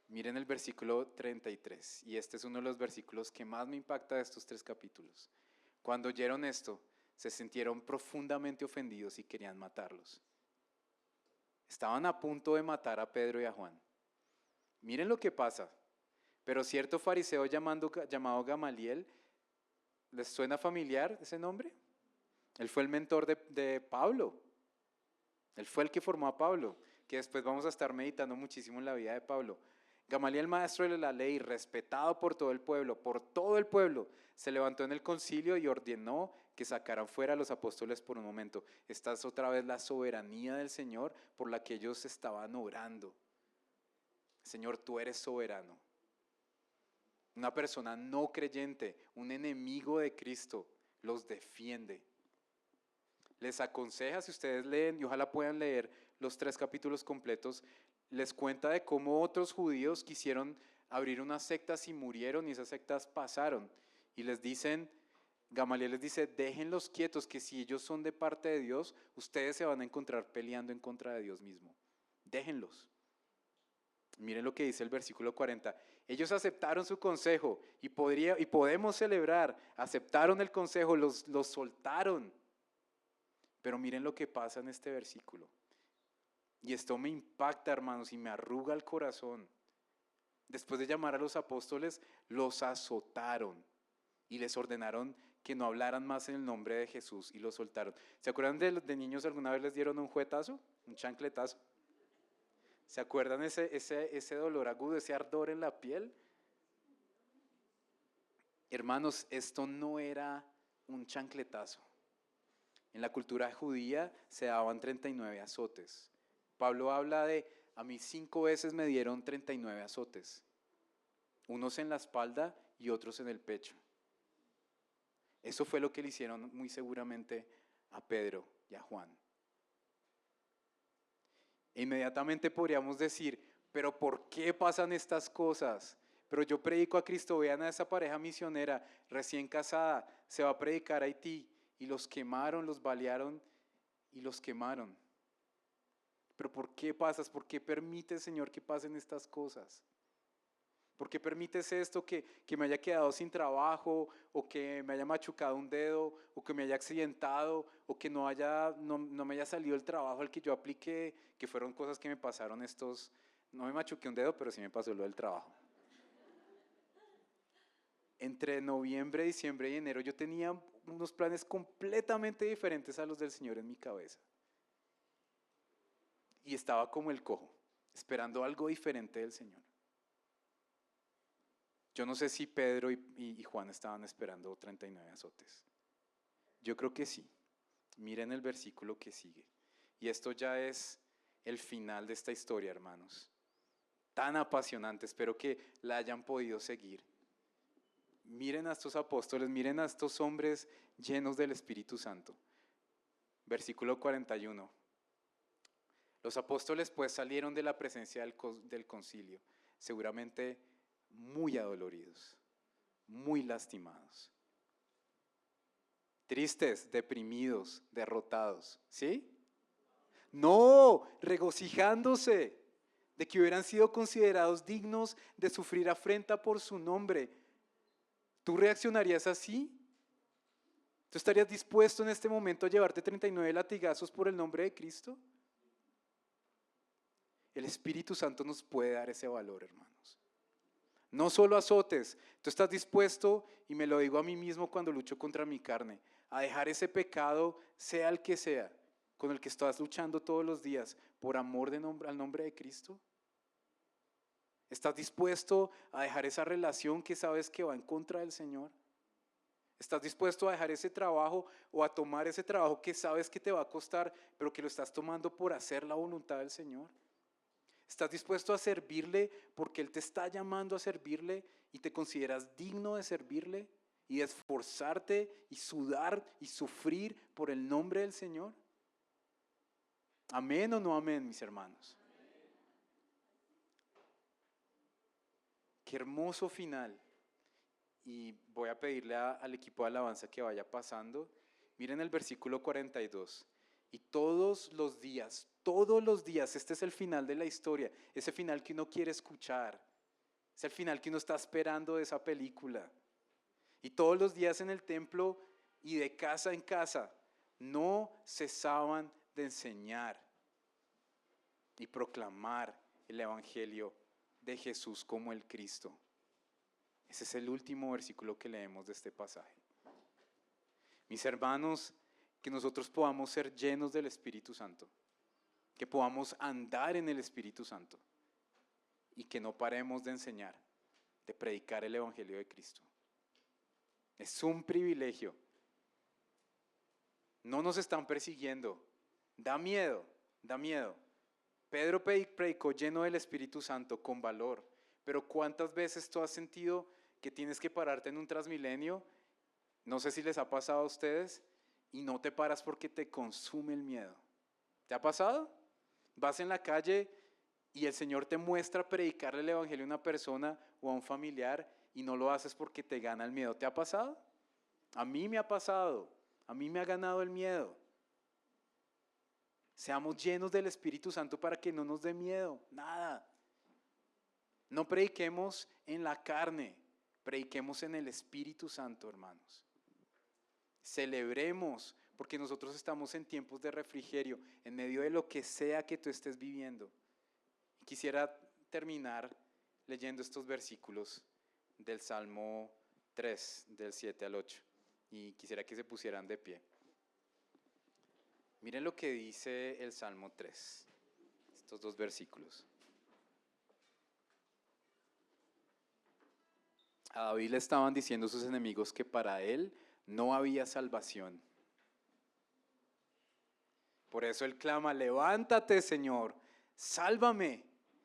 miren el versículo 33, y este es uno de los versículos que más me impacta de estos 3 capítulos. Cuando oyeron esto, se sintieron profundamente ofendidos y querían matarlos. Estaban a punto de matar a Pedro y a Juan. Miren lo que pasa. Pero cierto fariseo llamado Gamaliel, ¿Les suena familiar ese nombre? Él fue el mentor de Pablo. Él fue el que formó a Pablo, que después vamos a estar meditando muchísimo en la vida de Pablo. Gamaliel, maestro de la ley, respetado por todo el pueblo, se levantó en el concilio y ordenó que sacaran fuera a los apóstoles por un momento. Esta es otra vez la soberanía del Señor por la que ellos estaban orando. Señor, tú eres soberano. Una persona no creyente, un enemigo de Cristo, los defiende. Les aconseja, si ustedes leen, y ojalá puedan leer los 3 capítulos completos, les cuenta de cómo otros judíos quisieron abrir unas sectas y murieron y esas sectas pasaron. Y les dicen, Gamaliel les dice, déjenlos quietos, que si ellos son de parte de Dios, ustedes se van a encontrar peleando en contra de Dios mismo. Déjenlos. Miren lo que dice el versículo 40. Ellos aceptaron su consejo y podemos celebrar. Aceptaron el consejo, los soltaron. Pero miren lo que pasa en este versículo. Y esto me impacta, hermanos, y me arruga el corazón. Después de llamar a los apóstoles, los azotaron y les ordenaron que no hablaran más en el nombre de Jesús y los soltaron. ¿Se acuerdan de niños alguna vez les dieron un juetazo? ¿Un chancletazo? ¿Se acuerdan ese dolor agudo, ese ardor en la piel? Hermanos, esto no era un chancletazo. En la cultura judía se daban 39 azotes. Pablo habla de, a mí 5 veces me dieron 39 azotes. Unos en la espalda y otros en el pecho. Eso fue lo que le hicieron muy seguramente a Pedro y a Juan. E inmediatamente podríamos decir, pero ¿por qué pasan estas cosas? Pero yo predico a Cristo, vean a esa pareja misionera recién casada, se va a predicar a Haití y los quemaron, los balearon y los quemaron. Pero ¿por qué pasas? ¿Por qué permites, Señor, que pasen estas cosas? ¿Por qué permites esto, que me haya quedado sin trabajo, o que me haya machucado un dedo, o que me haya accidentado, o que no me haya salido el trabajo al que yo apliqué, que fueron cosas que me pasaron no me machuqué un dedo, pero sí me pasó lo del trabajo. Entre noviembre, diciembre y enero yo tenía unos planes completamente diferentes a los del Señor en mi cabeza. Y estaba como el cojo, esperando algo diferente del Señor. Yo no sé si Pedro y Juan estaban esperando 39 azotes. Yo creo que sí. Miren el versículo que sigue. Y esto ya es el final de esta historia, hermanos. Tan apasionante, espero que la hayan podido seguir. Miren a estos apóstoles, miren a estos hombres llenos del Espíritu Santo. Versículo 41. Los apóstoles pues salieron de la presencia del concilio, seguramente muy adoloridos, muy lastimados, tristes, deprimidos, derrotados, ¿sí? No, regocijándose de que hubieran sido considerados dignos de sufrir afrenta por su nombre. ¿Tú reaccionarías así? ¿Tú estarías dispuesto en este momento a llevarte 39 latigazos por el nombre de Cristo? El Espíritu Santo nos puede dar ese valor, hermanos. No solo azotes. Tú estás dispuesto, y me lo digo a mí mismo cuando lucho contra mi carne, a dejar ese pecado, sea el que sea, con el que estás luchando todos los días, por amor al nombre de Cristo. ¿Estás dispuesto a dejar esa relación que sabes que va en contra del Señor? ¿Estás dispuesto a dejar ese trabajo o a tomar ese trabajo que sabes que te va a costar, pero que lo estás tomando por hacer la voluntad del Señor? ¿Estás dispuesto a servirle porque Él te está llamando a servirle y te consideras digno de servirle y de esforzarte y sudar y sufrir por el nombre del Señor? ¿Amén o no amén, mis hermanos? Qué hermoso final. Y voy a pedirle al equipo de alabanza que vaya pasando. Miren el versículo 42. Y todos los días, este es el final de la historia, ese final que uno quiere escuchar, es el final que uno está esperando de esa película. Y todos los días en el templo y de casa en casa, no cesaban de enseñar y proclamar el evangelio de Jesús como el Cristo. Ese es el último versículo que leemos de este pasaje. Mis hermanos, que nosotros podamos ser llenos del Espíritu Santo, que podamos andar en el Espíritu Santo y que no paremos de enseñar, de predicar el Evangelio de Cristo. Es un privilegio. No nos están persiguiendo. Da miedo, da miedo. Pedro predicó lleno del Espíritu Santo, con valor. Pero ¿cuántas veces tú has sentido que tienes que pararte en un Transmilenio? No sé si les ha pasado a ustedes y no te paras porque te consume el miedo. ¿Te ha pasado? Vas en la calle y el Señor te muestra predicarle el Evangelio a una persona o a un familiar y no lo haces porque te gana el miedo. ¿Te ha pasado? A mí me ha pasado. A mí me ha ganado el miedo. Seamos llenos del Espíritu Santo para que no nos dé miedo, nada. No prediquemos en la carne, prediquemos en el Espíritu Santo, hermanos. Celebremos, porque nosotros estamos en tiempos de refrigerio, en medio de lo que sea que tú estés viviendo. Quisiera terminar leyendo estos versículos del Salmo 3, del 7 al 8, y quisiera que se pusieran de pie. Miren lo que dice el Salmo 3, estos dos versículos. A David le estaban diciendo sus enemigos que para él no había salvación. Por eso él clama: levántate, Señor, sálvame.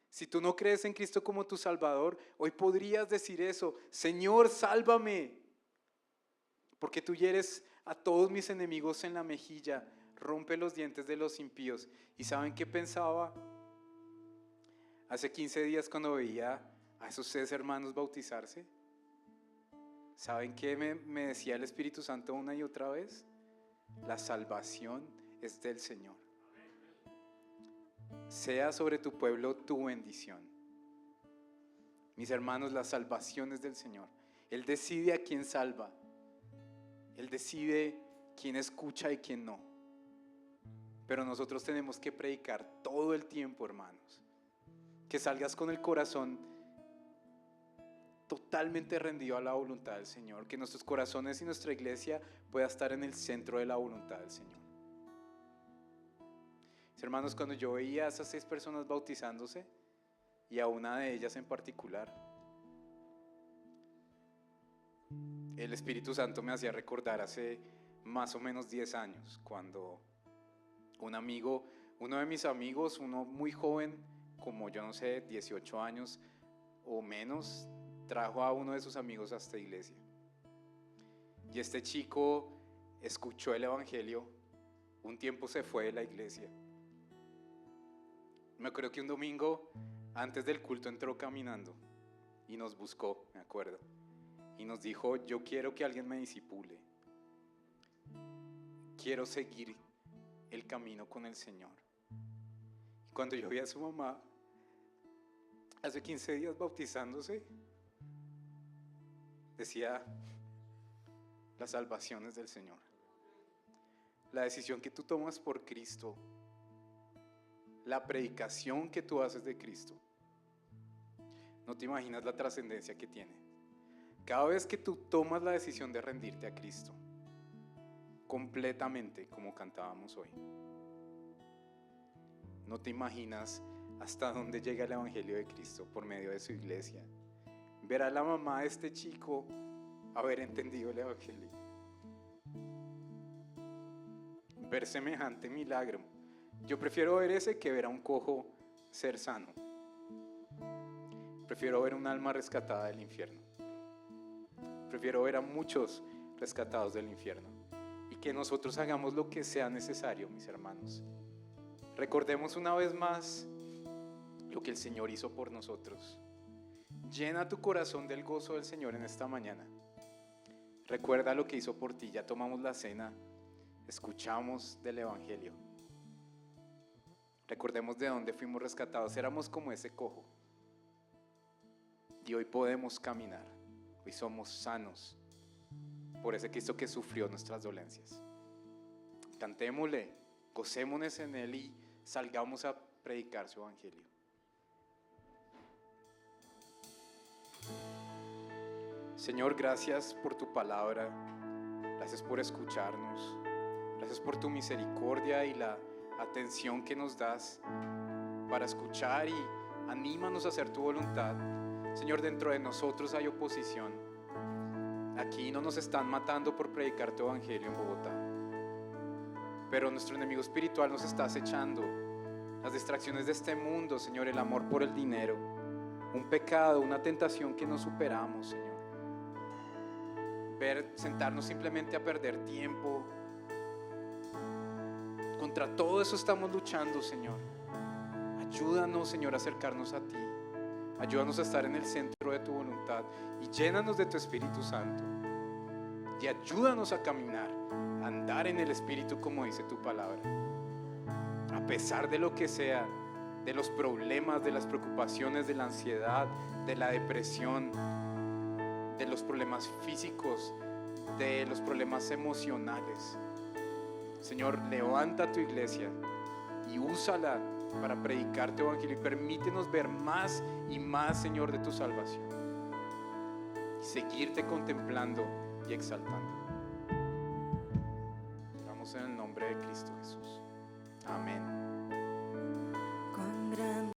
Si tú no crees en Cristo como tu Salvador, hoy podrías decir eso: Señor, sálvame. Porque tú hieres a todos mis enemigos en la mejilla, rompe los dientes de los impíos. ¿Y saben qué pensaba? Hace 15 días cuando veía a esos 6 hermanos bautizarse, ¿saben qué me decía el Espíritu Santo una y otra vez? La salvación es del Señor. Sea sobre tu pueblo tu bendición. Mis hermanos, la salvación es del Señor. Él decide a quién salva. Él decide quién escucha y quién no. Pero nosotros tenemos que predicar todo el tiempo, hermanos. Que salgas con el corazón totalmente rendido a la voluntad del Señor. Que nuestros corazones y nuestra iglesia pueda estar en el centro de la voluntad del Señor. Hermanos, cuando yo veía a esas 6 personas bautizándose, y a una de ellas en particular, el Espíritu Santo me hacía recordar hace más o menos 10 años, cuando uno de mis amigos, uno muy joven, como yo no sé, 18 años o menos, trajo a uno de sus amigos a esta iglesia. Y este chico escuchó el Evangelio, un tiempo se fue de la iglesia. Me acuerdo que un domingo antes del culto entró caminando y nos buscó, me acuerdo, y nos dijo: yo quiero que alguien me discipule, quiero seguir el camino con el Señor. Y cuando yo vi a su mamá hace 15 días bautizándose, decía: la salvación es del Señor. La decisión que tú tomas por Cristo, la predicación que tú haces de Cristo, no te imaginas la trascendencia que tiene. Cada vez que tú tomas la decisión de rendirte a Cristo completamente, como cantábamos hoy, no te imaginas hasta dónde llega el Evangelio de Cristo por medio de su iglesia. Ver a la mamá de este chico haber entendido el Evangelio, ver semejante milagro. Yo prefiero ver ese que ver a un cojo ser sano. Prefiero ver un alma rescatada del infierno. Prefiero ver a muchos rescatados del infierno. Y que nosotros hagamos lo que sea necesario, mis hermanos. Recordemos una vez más lo que el Señor hizo por nosotros. Llena tu corazón del gozo del Señor en esta mañana. Recuerda lo que hizo por ti. Ya tomamos la cena, escuchamos del Evangelio. Recordemos de dónde fuimos rescatados. Éramos como ese cojo. Y hoy podemos caminar. Hoy somos sanos por ese Cristo que sufrió nuestras dolencias. Cantémosle, gocémonos en Él y salgamos a predicar su Evangelio. Señor, gracias por tu palabra. Gracias por escucharnos. Gracias por tu misericordia y la atención que nos das para escuchar, y anímanos a hacer tu voluntad. Señor, dentro de nosotros hay oposición. Aquí no nos están matando por predicar tu evangelio en Bogotá, pero nuestro enemigo espiritual nos está acechando. Las distracciones de este mundo, Señor, el amor por el dinero, un pecado, una tentación que no superamos, Señor. Sentarnos simplemente a perder tiempo. Contra todo eso estamos luchando, Señor. Ayúdanos, Señor, a acercarnos a ti. Ayúdanos a estar en el centro de tu voluntad y llénanos de tu Espíritu Santo. Y ayúdanos a caminar, a andar en el Espíritu como dice tu palabra. A pesar de lo que sea, de los problemas, de las preocupaciones, de la ansiedad, de la depresión, de los problemas físicos, de los problemas emocionales. Señor, levanta tu iglesia y úsala para predicar tu evangelio y permítenos ver más y más, Señor, de tu salvación y seguirte contemplando y exaltando. Oramos en el nombre de Cristo Jesús.